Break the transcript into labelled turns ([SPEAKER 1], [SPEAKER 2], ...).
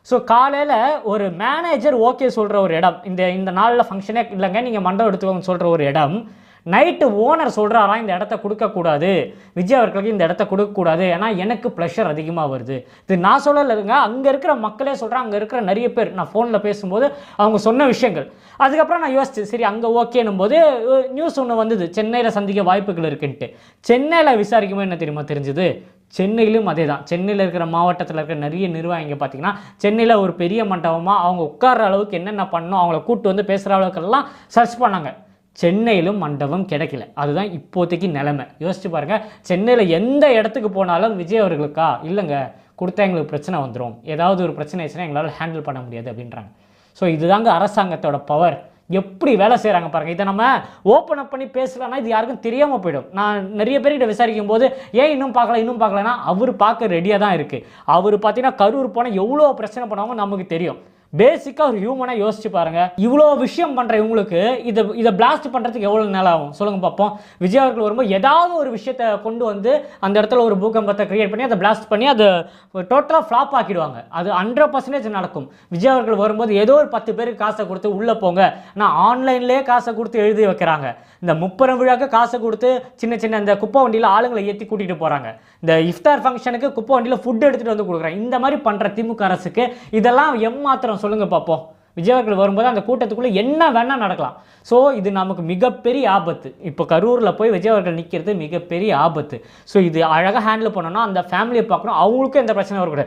[SPEAKER 1] So காலையில் ஒரு manager okay சொல்கிற ஒரு இடம், இந்த நாளில் ஃபங்க்ஷனே இல்லைங்க நீங்கள் மண்டபம் எடுத்துக்கோங்க சொல்கிற ஒரு இடம், நைட்டு ஓனர் சொல்கிறாரா இந்த இடத்த கொடுக்கக்கூடாது, விஜய் அவர்களுக்கு இந்த இடத்த கொடுக்கக்கூடாது, ஏன்னா எனக்கு ப்ளஷர் அதிகமாக வருது. இது நான் சொல்லலைங்க, அங்கே இருக்கிற மக்களே சொல்கிறாங்க. அங்கே இருக்கிற நிறைய பேர் நான் ஃபோனில் பேசும்போது அவங்க சொன்ன விஷயங்கள். அதுக்கப்புறம் நான் யோசிச்சு சரி அங்கே ஓகேனும் போது நியூஸ் ஒன்று வந்தது, சென்னையில் சந்திக்க வாய்ப்புகள் இருக்குன்ட்டு. சென்னையில் விசாரிக்கும்போது என்ன தெரியுமா தெரிஞ்சுது, சென்னையிலும் அதே தான். சென்னையில் இருக்கிற மாவட்டத்தில் இருக்கிற நிறைய நிர்வாகிங்க பார்த்தீங்கன்னா சென்னையில் ஒரு பெரிய மண்டபமாக அவங்க உட்கார்ற அளவுக்கு என்னென்ன பண்ணணும், அவங்கள கூப்பிட்டு வந்து பேசுகிற அளவுக்கெல்லாம் சர்ச் பண்ணாங்க. சென்னையிலும் மண்டபம் கிடைக்கல. அதுதான் இப்போதைக்கு நிலைமை. யோசிச்சு பாருங்கள், சென்னையில் எந்த இடத்துக்கு போனாலும் விஜய் அவர்களுக்கா இல்லைங்க கொடுத்தா எங்களுக்கு பிரச்சனை வந்துடும், ஏதாவது ஒரு பிரச்சனை ஆச்சுன்னா எங்களால் ஹேண்டில் பண்ண முடியாது அப்படின்றாங்க. ஸோ இதுதாங்க அரசாங்கத்தோட பவர். எப்படி வேலை செய்கிறாங்க பாருங்கள். இதை நம்ம ஓப்பன் அப் பண்ணி பேசலாம்னா இது யாருக்கும் தெரியாமல் போயிடும். நான் நிறைய பேர்கிட்ட விசாரிக்கும் போது ஏன் இன்னும் பார்க்கலன்னா அவர் பார்க்க ரெடியாக தான் இருக்குது. அவர் பார்த்தீங்கன்னா கரூர் போனால் எவ்வளோ பிரச்சனை பண்ணுவாங்க நமக்கு தெரியும். பேசிக்காக ஒரு ஹியூமனாக யோசிச்சு பாருங்க. இவ்வளோ விஷயம் பண்ணுற இவங்களுக்கு இதை பிளாஸ்ட் பண்ணுறதுக்கு எவ்வளோ நேரம் ஆகும் சொல்லுங்க பார்ப்போம். விஜய் அவர்கள் வரும்போது ஏதாவது ஒரு விஷயத்தை கொண்டு வந்து அந்த இடத்துல ஒரு பூகம்பத்தை கிரியேட் பண்ணி அதை பிளாஸ்ட் பண்ணி அதை டோட்டலாக ஃப்ளாப் ஆக்கிடுவாங்க. அது 100% நடக்கும். விஜய் அவர்கள் வரும்போது ஏதோ ஒரு 10 பேருக்கு காசை கொடுத்து உள்ளே போங்க, நான் ஆன்லைன்லேயே காசை கொடுத்து எழுதி வைக்கிறாங்க. இந்த முப்பெரும் விழாக்கு காசை கொடுத்து சின்ன இந்த குப்பை வண்டியில் ஆளுங்களை ஏற்றி கூட்டிகிட்டு போகிறாங்க. இந்த இஃப்தார் ஃபங்க்ஷனுக்கு குப்பை வண்டியில் ஃபுட் எடுத்துகிட்டு வந்து கொடுக்குறாங்க. இந்த மாதிரி பண்ணுற திமுக அரசுக்கு இதெல்லாம் எம்மாத்திரம் சொல்லுங்க பார்ப்போம். விஜய் அவர்கள் வரும்போது அந்த கூட்டத்துக்குள்ளே என்ன வேணால் நடக்கலாம். ஸோ இது நமக்கு மிகப்பெரிய ஆபத்து. இப்போ கரூரில் போய் விஜய் அவர்கள் நிற்கிறது மிகப்பெரிய ஆபத்து. ஸோ இது அழகாக ஹேண்டில் பண்ணோன்னா அந்த ஃபேமிலியை பார்க்கணும், அவங்களுக்கும் எந்த பிரச்சனை வரக்கூடாது.